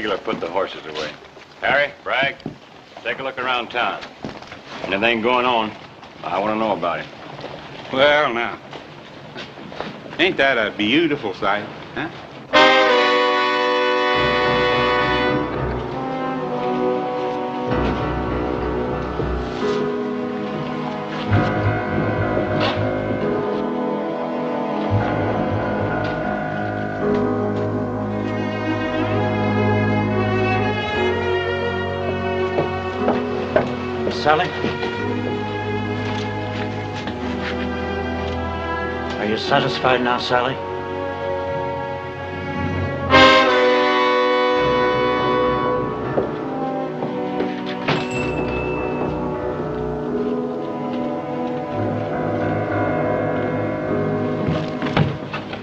Keeler put the horses away. Harry, Bragg, take a look around town. Anything going on, I want to know about it. Well, now, ain't that a beautiful sight, huh? Sally? Are you satisfied now, Sally?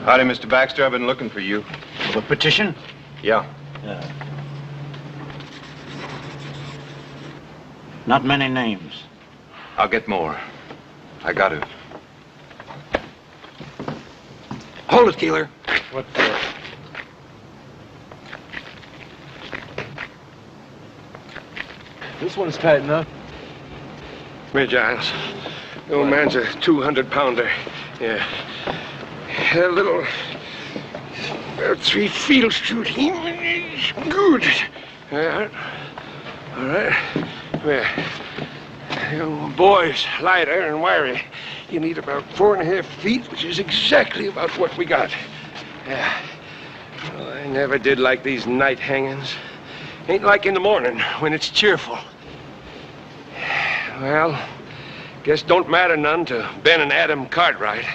Howdy, Mr. Baxter. I've been looking for you. The petition? Yeah. Not many names. I'll get more. I got to. Hold it, Keeler. What for? This one's tight enough. Here, Giles. The old man's a 200-pounder. Yeah. A little... about 3 field shooting. Good. All right. Well, your boy's lighter and wiry. You need about 4.5 feet, which is exactly about what we got. Yeah. Well, I never did like these night hangings. Ain't like in the morning when it's cheerful. Well, guess don't matter none to Ben and Adam Cartwright.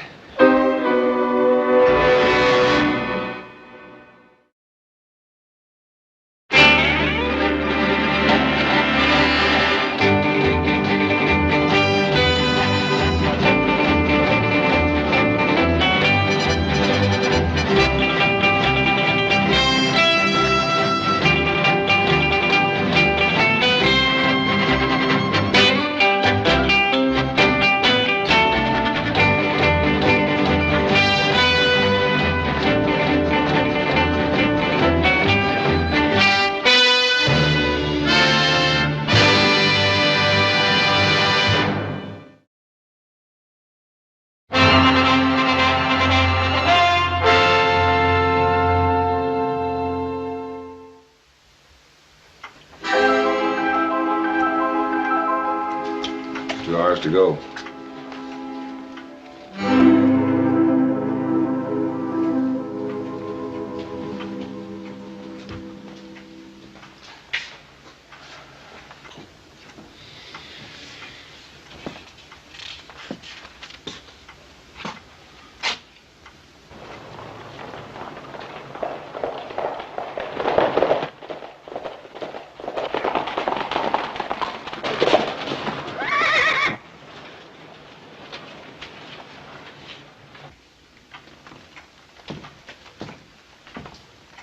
To go.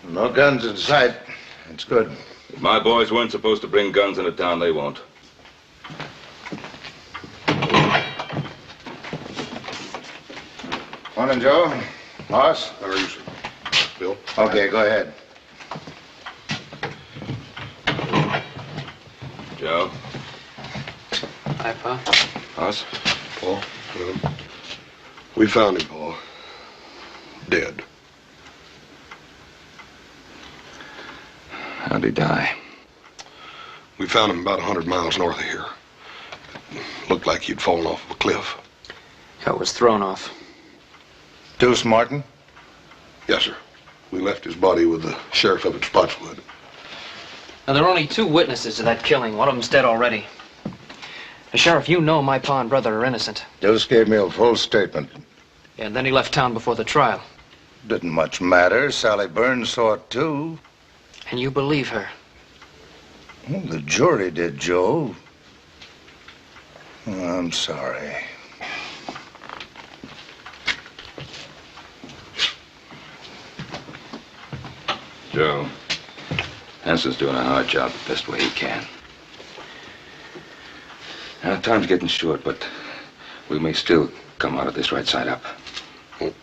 No guns in sight. That's good. If my boys weren't supposed to bring guns into town, they won't. Morning, Joe. Boss? How are you, sir? Bill? Okay, go ahead. Joe? Hi, Pa. Us? Paul? We found him, Paul. Dead. How'd he die? We found him about 100 miles north of here. Looked like he'd fallen off of a cliff. Yeah, it was thrown off. Deuce Martin? Yes, sir. We left his body with the sheriff up at Spotswood. Now, there are only 2 witnesses to that killing. One of them's dead already. Sheriff, you know my pa and brother are innocent. Deuce gave me a full statement. Yeah, and then he left town before the trial. Didn't much matter. Sally Burns saw it, too. And you believe her? Well, the jury did, Joe. Oh, I'm sorry. Joe, Hanson's doing a hard job the best way he can. Now, time's getting short, but we may still come out of this right side up. Well,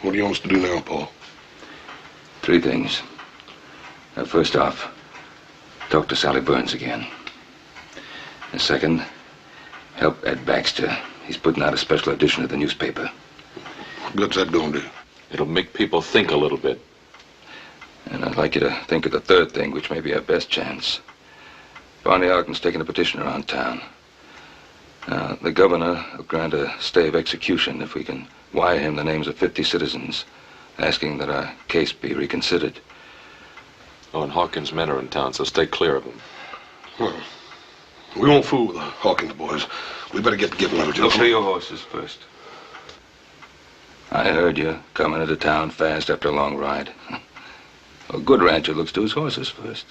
what do you want us to do now, Paul? 3 things. Now, first off, talk to Sally Burns again. And second, help Ed Baxter. He's putting out a special edition of the newspaper. What's that gonna do? It'll make people think a little bit. And I'd like you to think of the third thing, which may be our best chance. Barney Ogden's taking a petition around town. The governor will grant a stay of execution if we can wire him the names of 50 citizens, asking that our case be reconsidered. Oh, and Hawkins' men are in town, so stay clear of them. Well, we won't fool the Hawkins boys. We better get the given letter, Look Joe. to your horses first. I heard you coming into town fast after a long ride. A good rancher looks to his horses first.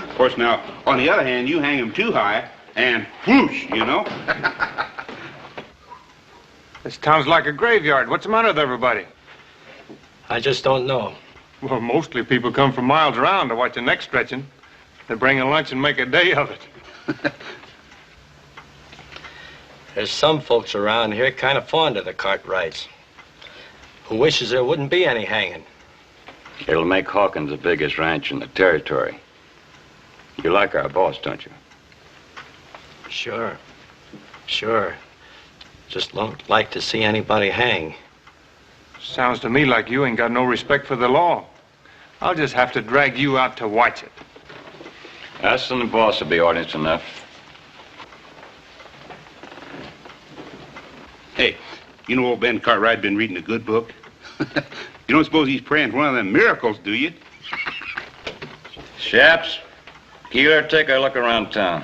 Of course, now, on the other hand, you hang him too high, and whoosh, you know? This town's like a graveyard. What's the matter with everybody? I just don't know. Well, mostly people come from miles around to watch the neck stretching. They bring a lunch and make a day of it. There's some folks around here kind of fond of the Cartwrights, who wishes there wouldn't be any hanging. It'll make Hawkins the biggest ranch in the territory. You like our boss, don't you? Sure. Just don't like to see anybody hang. Sounds to me like you ain't got no respect for the law. I'll just have to drag you out to watch it. Us and the boss will be audience enough. Hey, you know old Ben Cartwright been reading a good book? You don't suppose he's praying for one of them miracles, do you? Chaps, Keeler, take a look around town.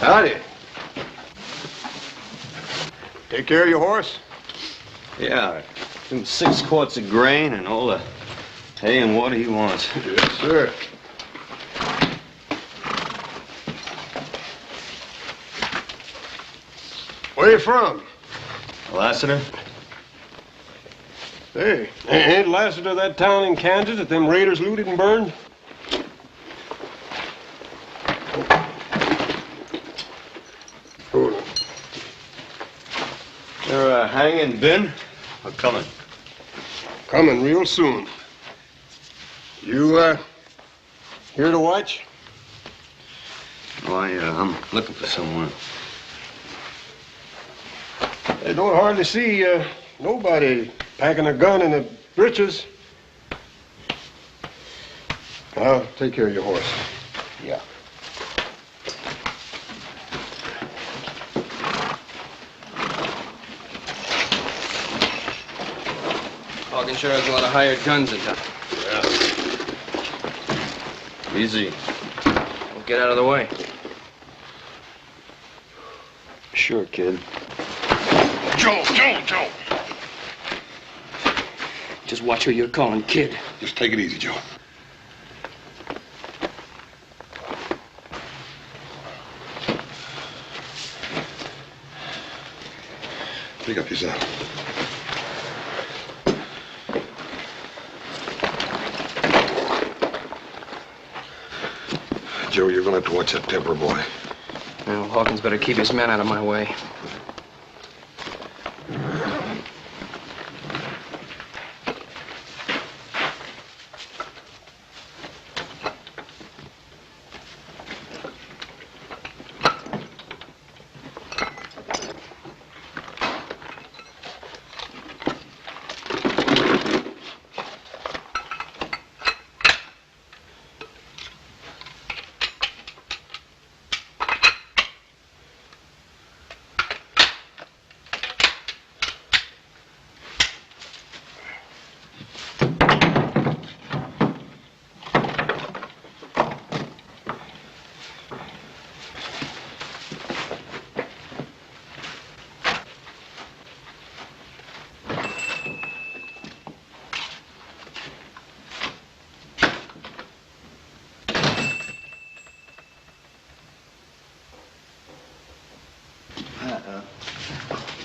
Howdy. Take care of your horse? Yeah, give him 6 quarts of grain and all the hay and water he wants. Yes, sir. Where you from? Lassiter? Hey, ain't Lassiter that town in Kansas that them raiders looted and burned? They're hanging Ben or coming? Coming real soon. You, here to watch? Why, I'm looking for someone. I don't hardly see, nobody packing a gun in the breeches. I'll take care of your horse. Yeah. Hawkins sure has a lot of hired guns in town. Yeah. Easy. We'll get out of the way. Sure, kid. Joe! Just watch who you're calling kid. Just take it easy, Joe. Pick up your saddle. Joe, you're gonna have to watch that temper, boy. Well, Hawkins better keep his men out of my way.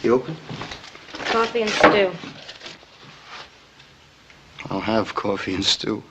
You open? Coffee and stew. I'll have coffee and stew.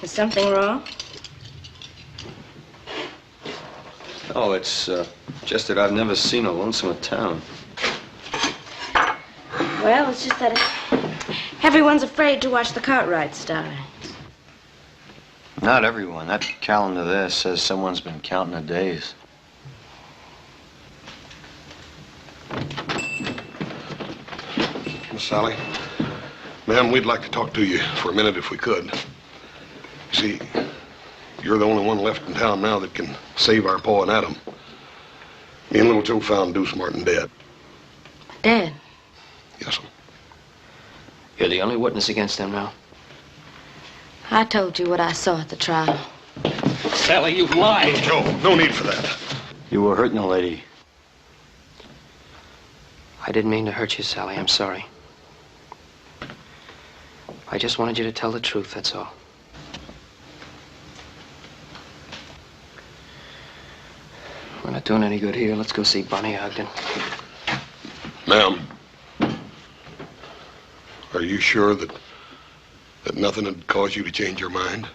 Is something wrong? Oh, it's just that I've never seen a lonesomer town. Well, it's just that everyone's afraid to watch the Cartwrights die. Not everyone. That calendar there says someone's been counting the days. Miss Sally, ma'am, we'd like to talk to you for a minute if we could. See, you're the only one left in town now that can save our Pa and Adam. Me and little Joe found Deuce Martin dead. Dead? Yes, sir. You're the only witness against them now. I told you what I saw at the trial. Sally, you lied. Joe, no need for that. You were hurting a lady. I didn't mean to hurt you, Sally. I'm sorry. I just wanted you to tell the truth, that's all. We're not doing any good here. Let's go see Bonnie Ogden. Ma'am, are you sure that nothing had caused you to change your mind?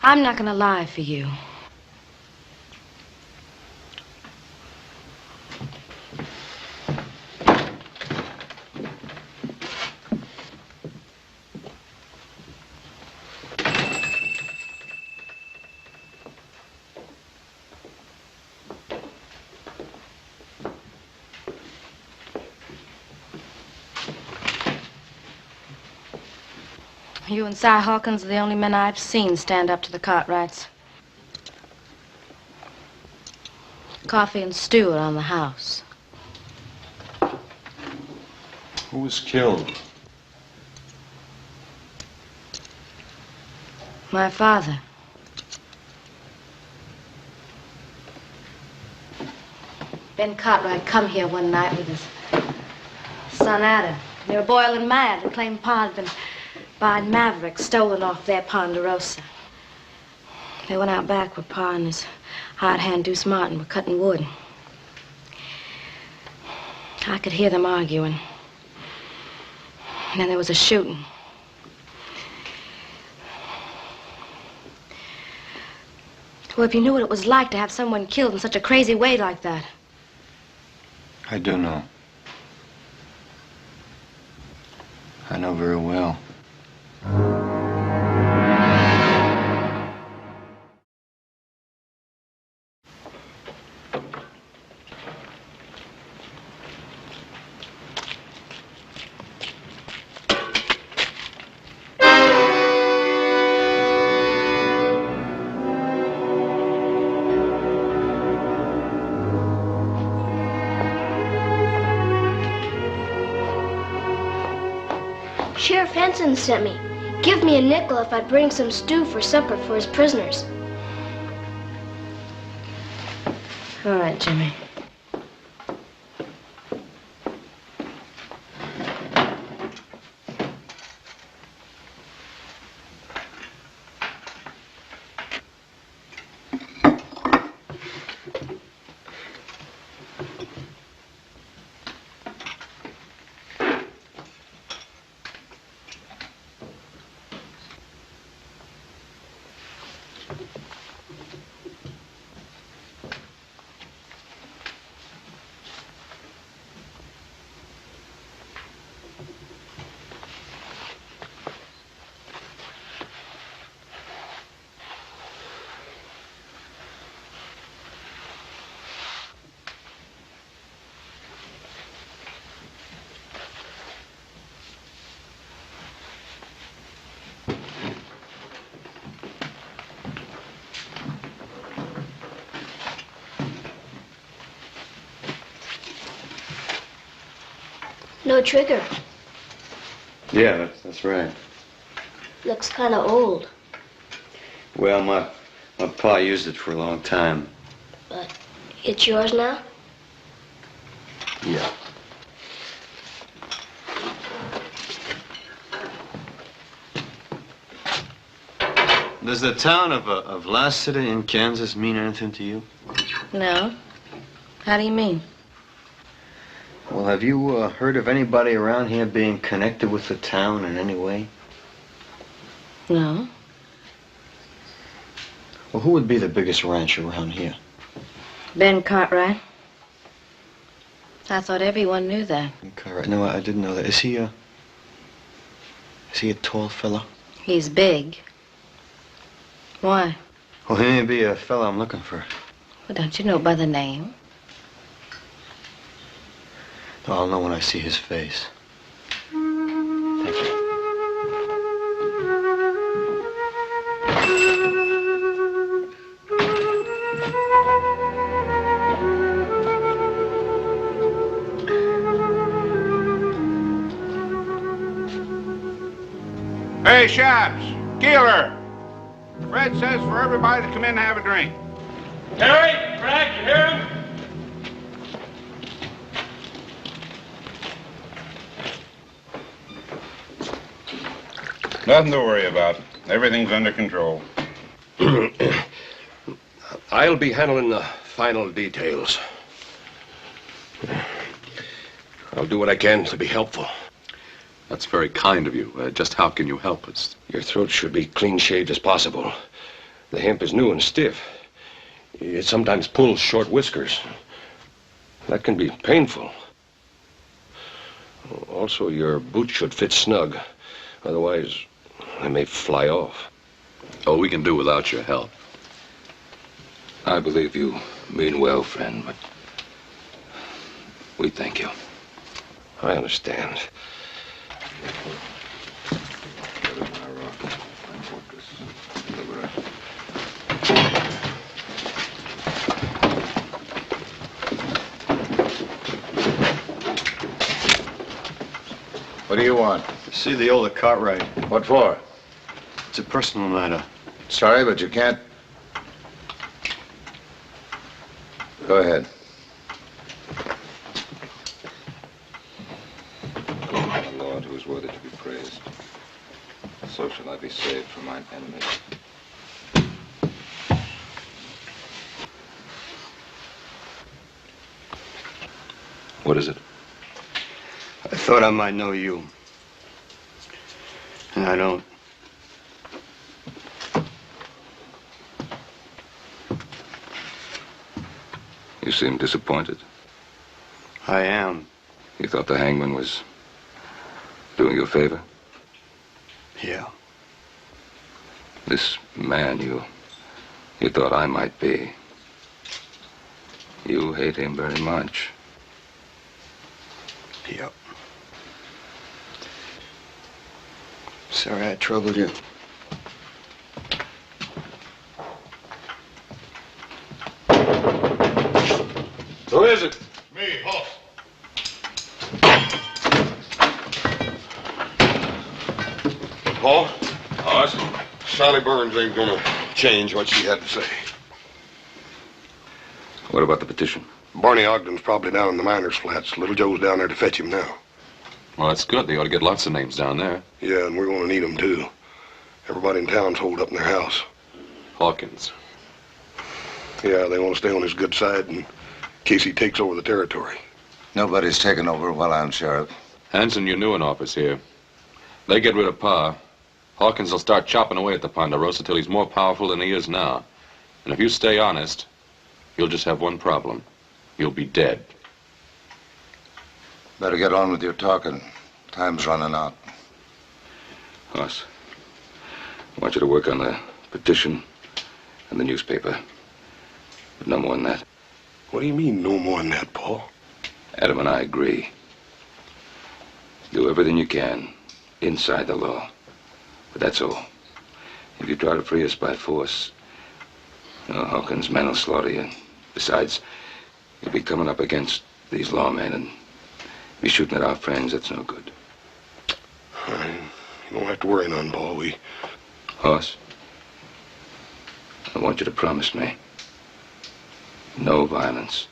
I'm not gonna lie for you. You and Si Hawkins are the only men I've seen stand up to the Cartwrights. Coffee and stew around the house. Who was killed? My father. Ben Cartwright come here one night with his son Adam. They were boiling mad. They claimed Pa had been buying Mavericks stolen off their Ponderosa. They went out back where Pa and his hired hand Deuce Martin were cutting wood. I could hear them arguing. And then there was a shooting. Well, if you knew what it was like to have someone killed in such a crazy way like that. I do know. I know very well. Sheriff Henson sent me. Give me a nickel if I'd bring some stew for supper for his prisoners. All right, Jimmy. No trigger. Yeah, that's right. Looks kind of old. Well, my pa used it for a long time. But it's yours now? Yeah. Does the town of Lassiter in Kansas mean anything to you? No. How do you mean? Well, have you heard of anybody around here being connected with the town in any way? No. Well, who would be the biggest rancher around here? Ben Cartwright. I thought everyone knew that. Cartwright. No, I didn't know that. Is he a tall fella? He's big. Why? Well, he may be a fella I'm looking for. Well, don't you know by the name? No, I'll know when I see his face. Thank you. Hey, Shops, Keeler. Red says for everybody to come in and have a drink. Harry, Frank, you hear him? Nothing to worry about. Everything's under control. I'll be handling the final details. I'll do what I can to be helpful. That's very kind of you. Just how can you help us? Your throat should be clean shaved as possible. The hemp is new and stiff. It sometimes pulls short whiskers. That can be painful. Also, your boots should fit snug. Otherwise, they may fly off. Oh, we can do without your help. I believe you mean well, friend, but we thank you. I understand. What do you want? See the older Cartwright. What for? It's a personal matter. Sorry, but you can't. Go ahead. The Lord who is worthy to be praised. So shall I be saved from mine enemies. What is it? I thought I might know you. And I don't. You seem disappointed. I am. You thought the hangman was doing you a favor? Yeah. This man you thought I might be. You hate him very much. Yep. Sorry I troubled you. Who is it? Me, Hoss. Paul. Awesome. Sally Burns ain't gonna change what she had to say. What about the petition? Barney Ogden's probably down in the miners' flats. Little Joe's down there to fetch him now. Well, that's good. They ought to get lots of names down there. Yeah, and we're gonna need them too. Everybody in town's holed up in their house. Hawkins. Yeah, they want to stay on his good side in case he takes over the territory. Nobody's taken over while I'm sheriff. Hanson, you're new in office here. They get rid of Pa. Hawkins will start chopping away at the Ponderosa till he's more powerful than he is now. And if you stay honest, you'll just have one problem. You'll be dead. Better get on with your talking. Time's running out. Hoss, I want you to work on the petition and the newspaper. But no more than that. What do you mean, no more than that, Paul? Adam and I agree. Do everything you can inside the law. But that's all. If you try to free us by force, Hawkins' men will slaughter you. Besides, you'll be coming up against these lawmen and be shooting at our friends. That's no good. You don't have to worry none, Paul. Hoss, I want you to promise me no violence.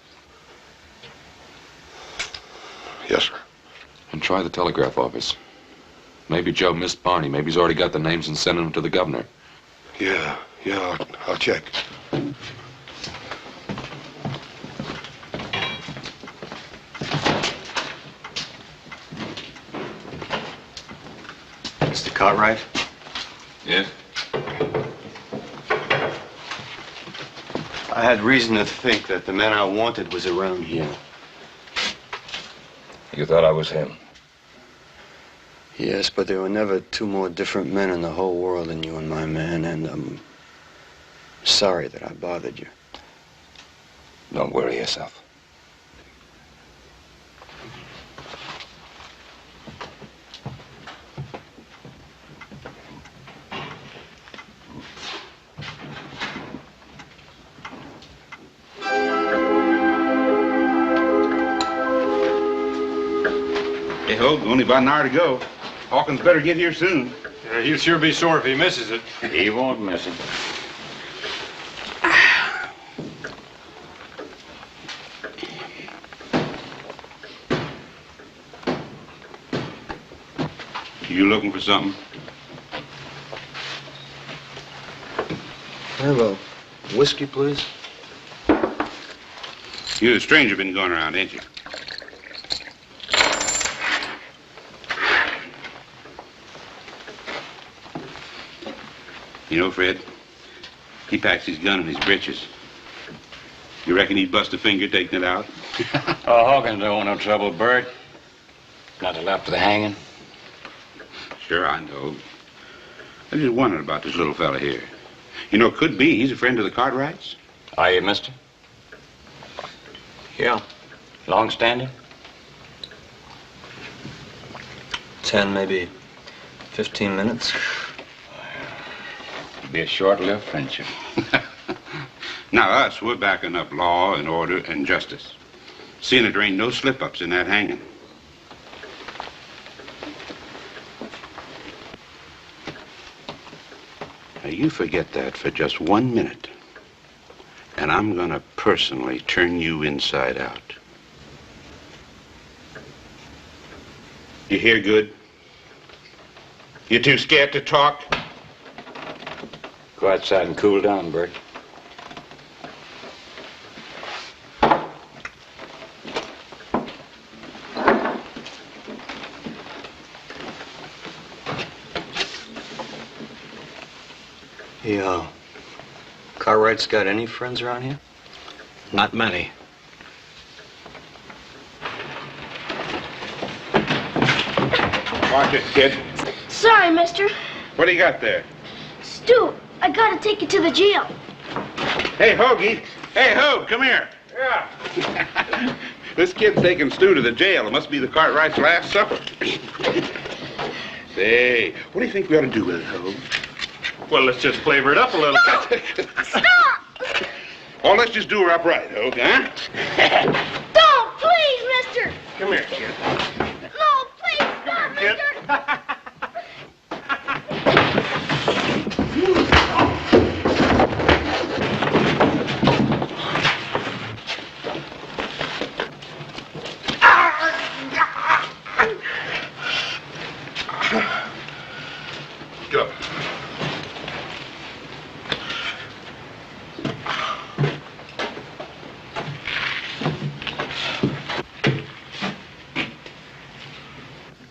Yes, sir. And try the telegraph office. Maybe Joe missed Barney. Maybe he's already got the names and sending them to the governor. Yeah, I'll check. Mr. Cartwright? Yes? I had reason to think that the man I wanted was around here. You thought I was him? Yes, but there were never two more different men in the whole world than you and my man, and I'm sorry that I bothered you. Don't worry yourself. Hey, Hope, only about an hour to go. Hawkins better get here soon. Yeah, he'll sure be sore if he misses it. He won't miss it. You looking for something? Hello. Whiskey, please? You the stranger been going around, ain't you? You know, Fred, he packs his gun in his breeches. You reckon he'd bust a finger taking it out? Oh, Hawkins don't want no trouble, Bert. Not till after the hanging. Sure, I know. I just wondered about this little fella here. You know, it could be he's a friend of the Cartwrights. Are you, mister? Yeah. Long standing? 10, maybe 15 minutes. It'll be a short-lived friendship. Now, us, we're backing up law and order and justice. Seeing that there ain't no slip-ups in that hanging. Now, you forget that for just 1 minute, and I'm gonna personally turn you inside out. You hear good? You too scared to talk? Go outside and cool down, Bert. Yeah. Cartwright's got any friends around here? Not many. Watch it, kid. Sorry, mister. What do you got there? Stu, I gotta take you to the jail. Hey, Hoagie. Hey, Hoag, come here. Yeah. This kid's taking Stu to the jail. It must be the Cartwright's last supper. Say, what do you think we ought to do with it, Hoag? Well, let's just flavor it up a little. Stop! Oh, let's just do her upright, Hoag, huh? Don't, please, mister! Come here, kid. No, please, stop, mister!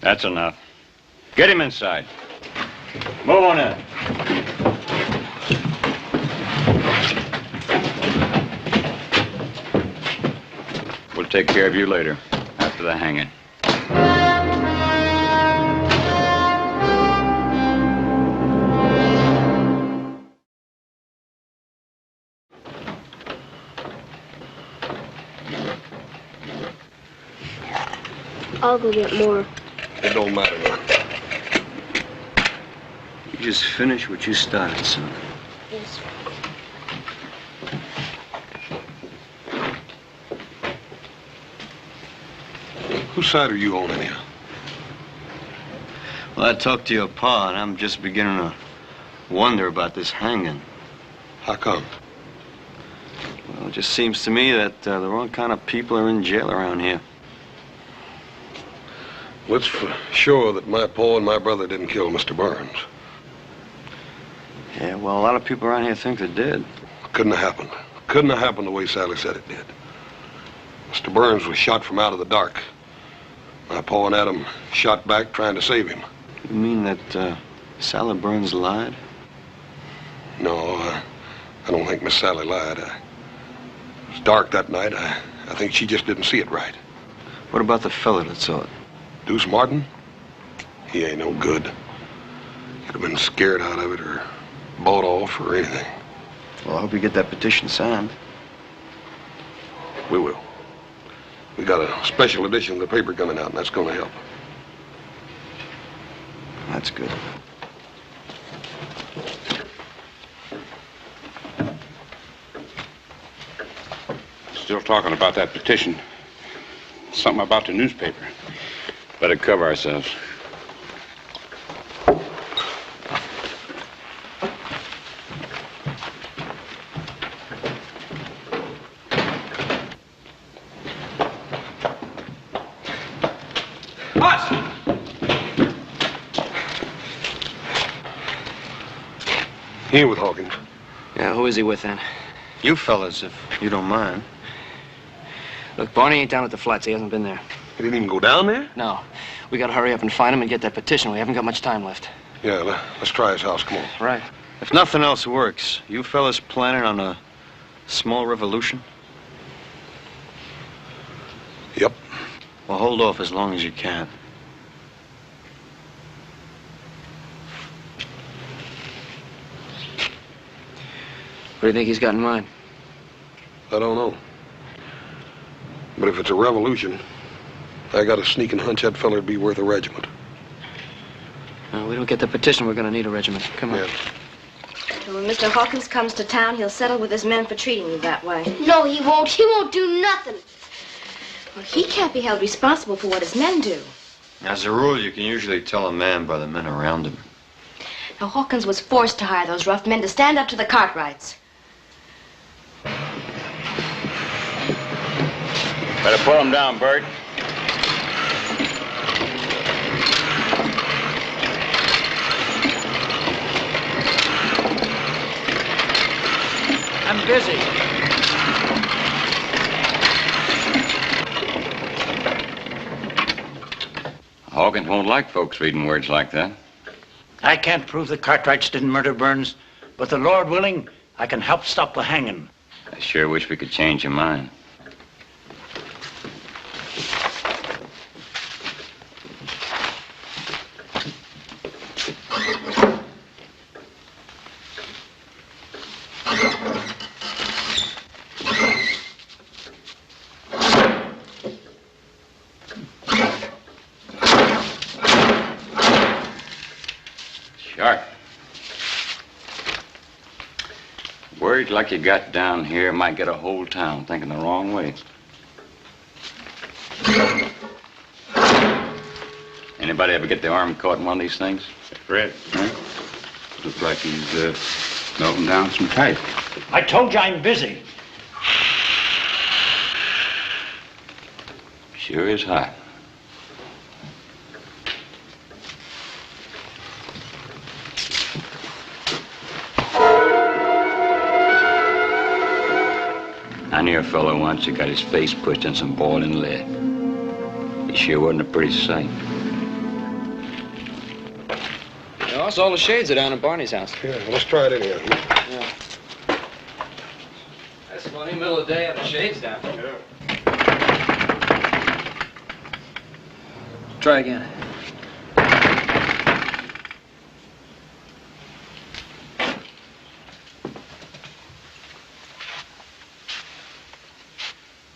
That's enough. Get him inside. Move on in. We'll take care of you later, after the hanging. I'll go get more. It don't matter, man. You just finish what you started, son. Yes. Whose side are you on, anyhow? Well, I talked to your pa, and I'm just beginning to wonder about this hanging. How come? Well, it just seems to me that the wrong kind of people are in jail around here. Well, it's for sure that my pa and my brother didn't kill Mr. Burns. Yeah, well, a lot of people around here think they did. Couldn't have happened. Couldn't have happened the way Sally said it did. Mr. Burns was shot from out of the dark. My pa and Adam shot back trying to save him. You mean that Sally Burns lied? No, I don't think Miss Sally lied. It was dark that night. I think she just didn't see it right. What about the fella that saw it? Deuce Martin? He ain't no good. Could have been scared out of it or bought off or anything. Well, I hope you get that petition signed. We will. We got a special edition of the paper coming out, and that's going to help. That's good. Still talking about that petition. Something about the newspaper. Better cover ourselves. He ain't with Hawkins. Yeah, who is he with then? You fellas, if you don't mind. Look, Barney ain't down at the flats. He hasn't been there. He didn't even go down there? No. We gotta hurry up and find him and get that petition. We haven't got much time left. Yeah, let's try his house. Come on. Right. If nothing else works, you fellas planning on a small revolution? Yep. Well, hold off as long as you can. What do you think he's got in mind? I don't know. But if it's a revolution, I got a sneaking hunch that feller'd be worth a regiment. We don't get the petition, we're gonna need a regiment. Come on. Yeah. So when Mr. Hawkins comes to town, he'll settle with his men for treating you that way. No, he won't. He won't do nothing. Well, he can't be held responsible for what his men do. As a rule, you can usually tell a man by the men around him. Now, Hawkins was forced to hire those rough men to stand up to the Cartwrights. Better pull him down, Bert. I'm busy. Hawkins won't like folks reading words like that. I can't prove the Cartwrights didn't murder Burns, but the Lord willing, I can help stop the hanging. I sure wish we could change your mind. Sharp. Words like you got down here might get a whole town thinking the wrong way. Anybody ever get their arm caught in one of these things? Fred, huh? Looks like he's melting down some type. I told you I'm busy. Sure is hot. I knew a fellow once that got his face pushed in some boiling lead. He sure wasn't a pretty sight. Hoss, all the shades are down at Barney's house. Yeah, well, let's try it anyhow. Yeah. That's funny, middle of the day, have the shades down. Yeah. Try again.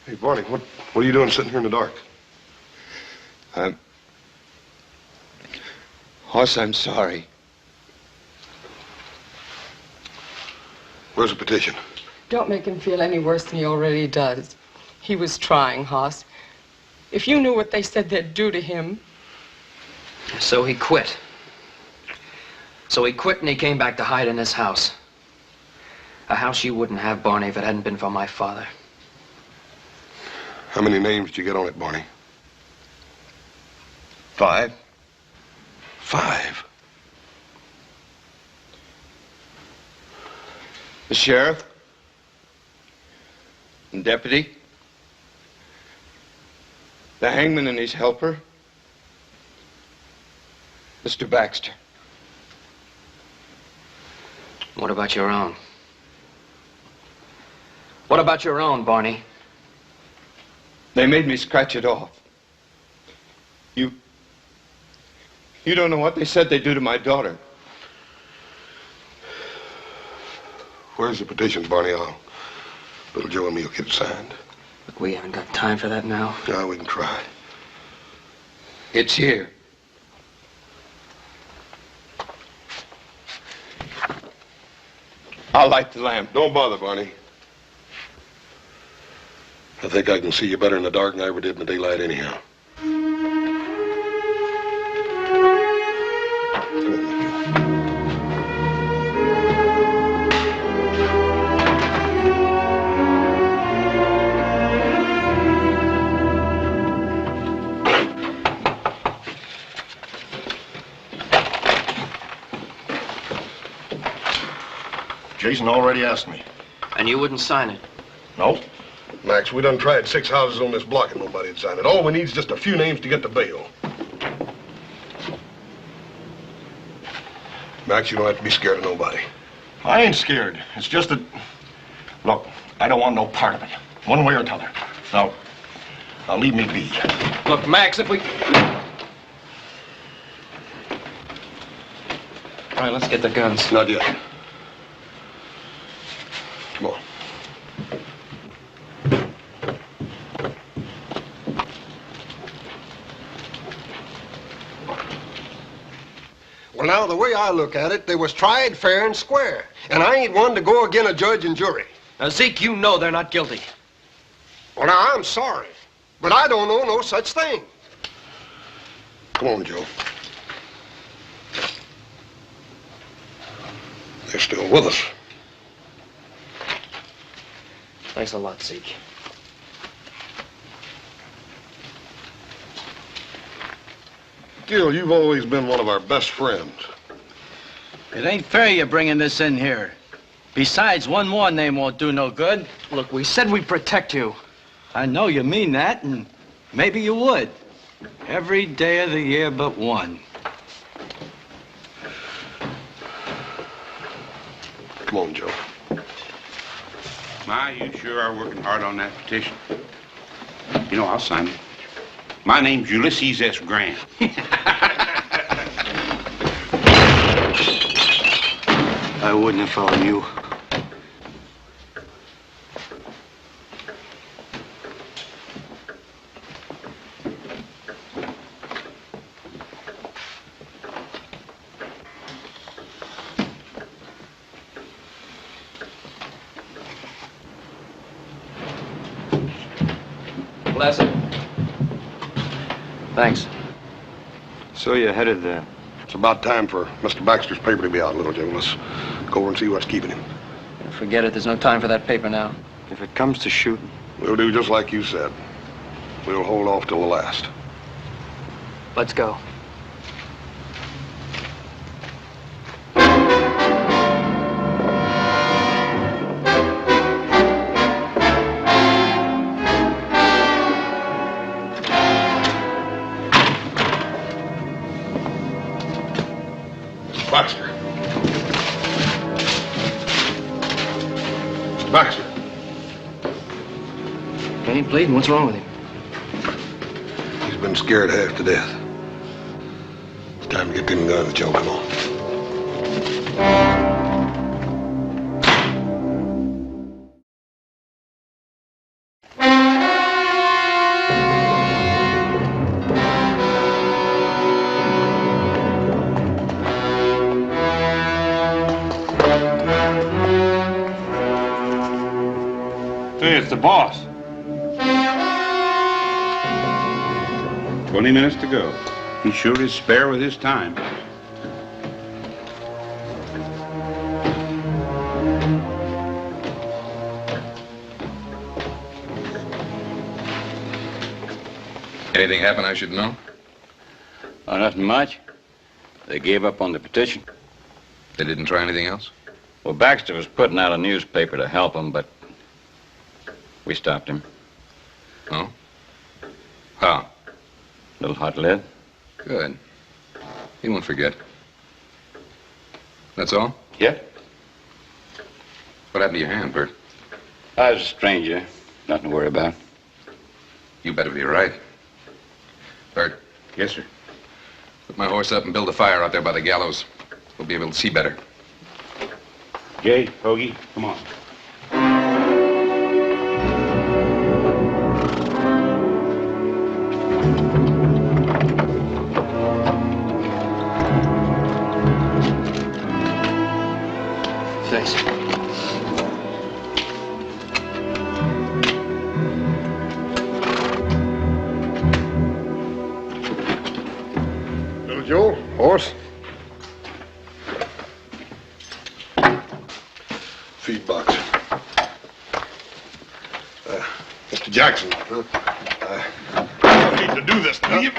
Hey, Barney, what are you doing sitting here in the dark? Hoss, I'm sorry. Where's the petition? Don't make him feel any worse than he already does. He was trying, Hoss. If you knew what they said they'd do to him. So he quit. So he quit and he came back to hide in this house. A house you wouldn't have, Barney, if it hadn't been for my father. How many names did you get on it, Barney? 5. 5? The sheriff and deputy, the hangman and his helper, Mr. Baxter. What about your own? What about your own, Barney? They made me scratch it off. You don't know what they said they'd do to my daughter. Where's the petitions, Barney? Little Joe and me will get it signed. Look, we haven't got time for that now. No, we can try. It's here. I'll light the lamp. Don't bother, Barney. I think I can see you better in the dark than I ever did in the daylight anyhow. Jason already asked me. And you wouldn't sign it? Nope. Max, we done tried 6 houses on this block and nobody'd sign it. All we need is just a few names to get the bail. Max, you don't have to be scared of nobody. I ain't scared. It's just that... Look, I don't want no part of it. One way or t'other. Now leave me be. Look, Max, if we... All right, let's get the guns. Not yet. Come on. Well, now, the way I look at it, they was tried fair and square. And I ain't one to go again a judge and jury. Now, Zeke, you know they're not guilty. Well, now, I'm sorry, but I don't know no such thing. Come on, Joe. They're still with us. Thanks a lot, Zeke. Gil, you've always been one of our best friends. It ain't fair you're bringing this in here. Besides, one more name won't do no good. Look, we said we'd protect you. I know you mean that, and maybe you would. Every day of the year but one. Come on, Joe. My, you sure are working hard on that petition. You know, I'll sign it. My name's Ulysses S. Grant. I wouldn't if I were you. Bless it. Thanks. So you're headed there. It's about time for Mr. Baxter's paper to be out, little Joe. Let's go over and see what's keeping him. Forget it. There's no time for that paper now. If it comes to shooting. We'll do just like you said. We'll hold off till the last. Let's go. Fire. bleeding. What's wrong with him? He's been scared half to death. It's time to get them guns, Joe. Come on. Hey, it's the boss. 20 minutes to go. He sure is spare with his time. Anything happen I should know? Oh, nothing much. They gave up on the petition. They didn't try anything else? Well, Baxter was putting out a newspaper to help him, but we stopped him. Oh? How? Little hot lead. Good. He won't forget. That's all? Yeah. What happened to your hand, Bert? I was a stranger. Nothing to worry about. You better be right. Bert. Yes, sir. Put my horse up and build a fire out there by the gallows. We'll be able to see better. Jay, Hoagie, come on. Thanks. Little Joe, horse. Feed box. Mr. Jackson, you don't need to do this, do you?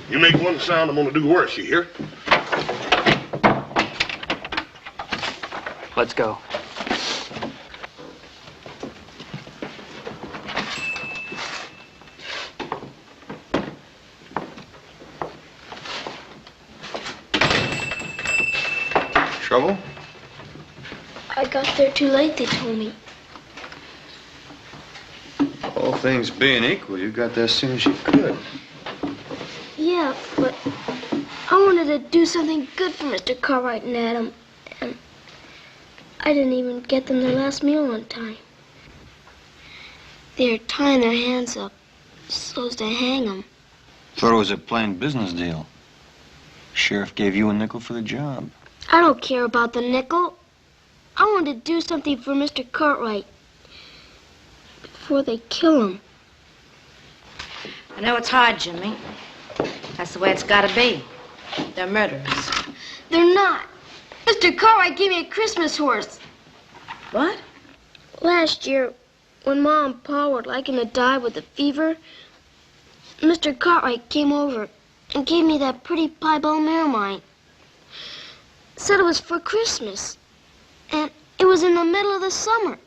You make one sound, I'm gonna do worse, you hear? Let's go. Trouble? I got there too late, they told me. All things being equal, you got there as soon as you could. Yeah, but I wanted to do something good for Mr. Cartwright and Adam, and I didn't even get them their last meal on time. They're tying their hands up so as to hang them. Thought it was a plain business deal. Sheriff gave you a nickel for the job. I don't care about the nickel. I want to do something for Mr. Cartwright before they kill him. I know it's hard, Jimmy. That's the way it's got to be. They're murderers. They're not. Mr. Cartwright gave me a Christmas horse. What? Last year, when Mom and Pa were liking to die with a fever, Mr. Cartwright came over and gave me that pretty piebald mare of mine. Said it was for Christmas. And it was in the middle of the summer.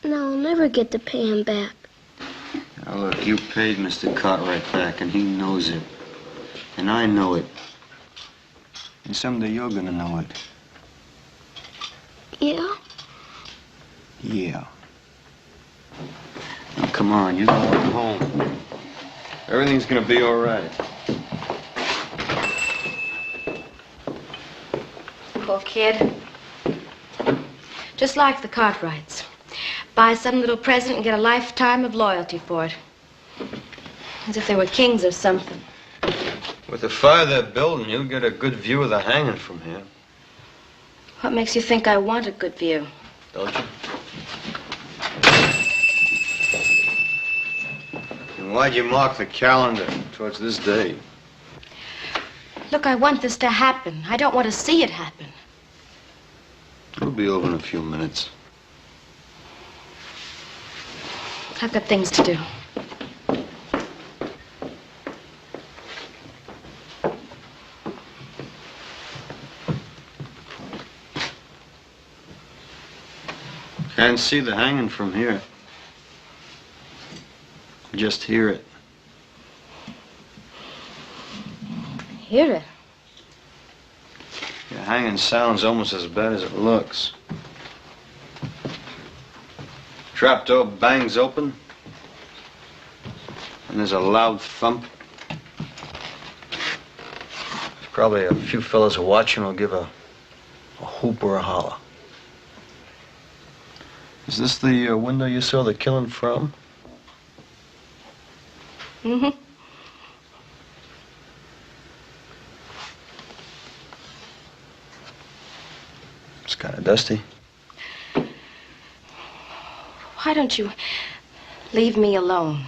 Now I'll never get to pay him back. Now look, you paid Mr. Cartwright back, and he knows it. And I know it. And someday you're gonna know it. Yeah? Yeah. Now come on, you gotta go home. Everything's gonna be all right. Poor kid. Just like the Cartwrights. Buy some little present and get a lifetime of loyalty for it. As if they were kings or something. With the fire they're building, you'll get a good view of the hanging from here. What makes you think I want a good view? Don't you? And why'd you mark the calendar towards this day? Look, I want this to happen. I don't want to see it happen. It'll be over in a few minutes. I've got things to do. Can't see the hanging from here. Just hear it. Hear it? Yeah. hanging sounds almost as bad as it looks. Trapdoor bangs open, and there's a loud thump. There's probably a few fellas watching will give a whoop or a holler. Is this the window you saw the killing from? Mm-hmm. It's kind of dusty. Why don't you leave me alone?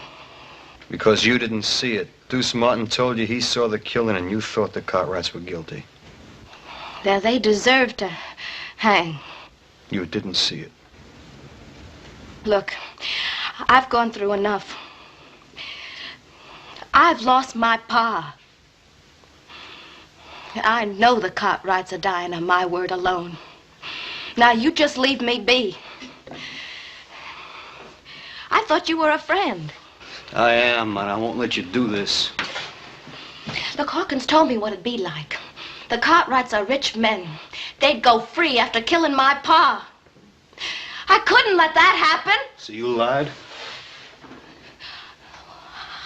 Because you didn't see it. Deuce Martin told you he saw the killing and you thought the Cartwrights were guilty. Now, they deserve to hang. You didn't see it. Look, I've gone through enough. I've lost my pa. I know the Cartwrights are dying on my word alone. Now, you just leave me be. I thought you were a friend. I am, and I won't let you do this. Look, Hawkins told me what it'd be like. The Cartwrights are rich men. They'd go free after killing my pa. I couldn't let that happen. So you lied?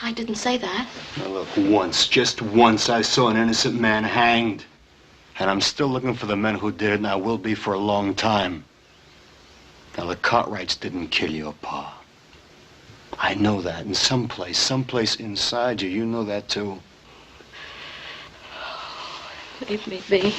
I didn't say that. Now look, once, just once, I saw an innocent man hanged. And I'm still looking for the men who did it, and I will be for a long time. Now, the Cartwrights didn't kill your pa. I know that. And someplace inside you, you know that too. Leave me be.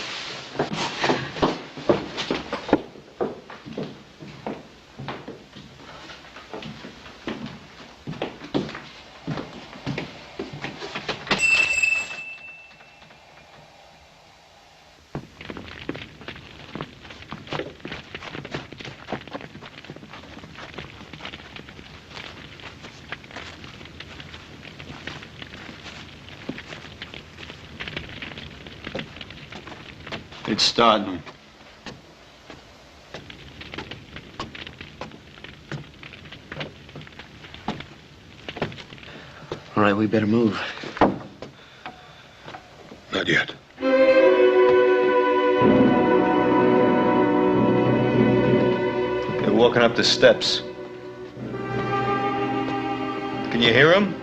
It's starting. All right, we better move. Not yet. They're walking up the steps. Can you hear them?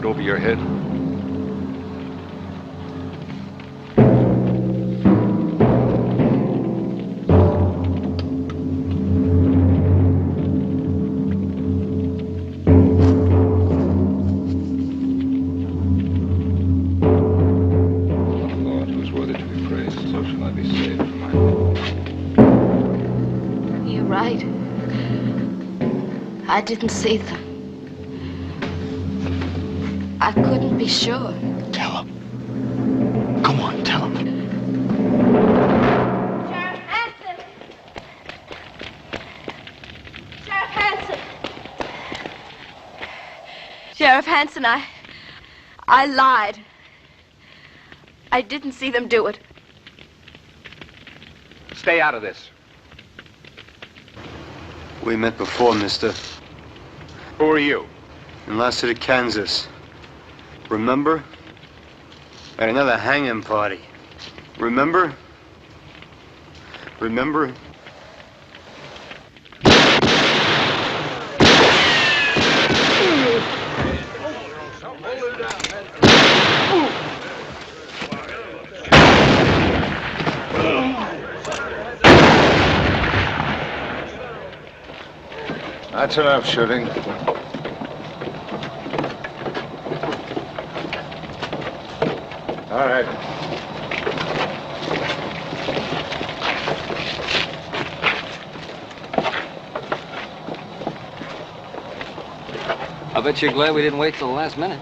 Over your head. Lord, who's worthy to be praised, so shall I be saved from my... You're right. I didn't see them. I couldn't be sure. Tell him. Go on, tell him. Sheriff Hanson! Sheriff Hanson! Sheriff Hanson, I lied. I didn't see them do it. Stay out of this. We met before, mister. Who are you? In Last City, Kansas. Remember? At another hanging party. Remember? Remember? That's enough shooting. All right. I bet you're glad we didn't wait till the last minute.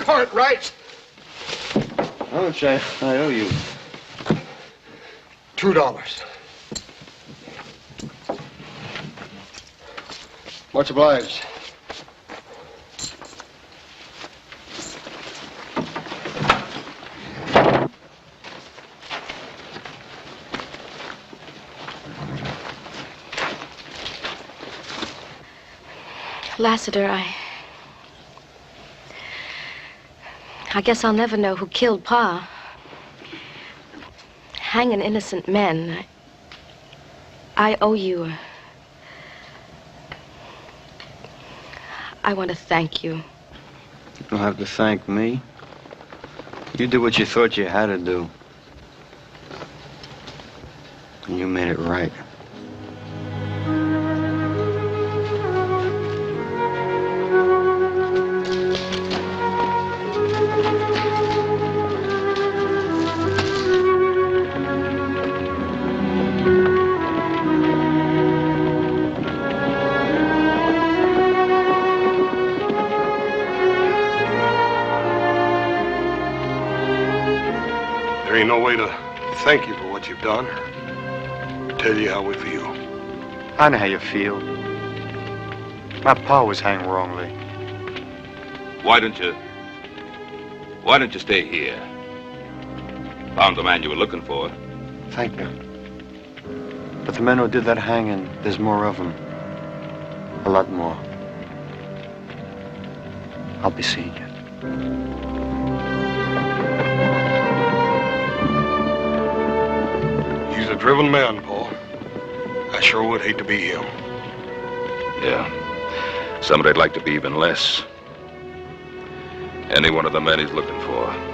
Cartwrights. How much I owe you? $2. Much obliged. Lassiter, I guess I'll never know who killed Pa. Hanging innocent men. I owe you. I want to thank you. You don't have to thank me. You did what you thought you had to do. And you made it right. There ain't no way to thank you for what you've done or tell you how we feel. I know how you feel. My pa was hanged wrongly. Why don't you stay here? Found the man you were looking for. Thank you. But the men who did that hanging, there's more of them. A lot more. I'll be seeing you. He's a driven man, Paul. I sure would hate to be him. Yeah. Somebody'd like to be even less. Any one of the men he's looking for.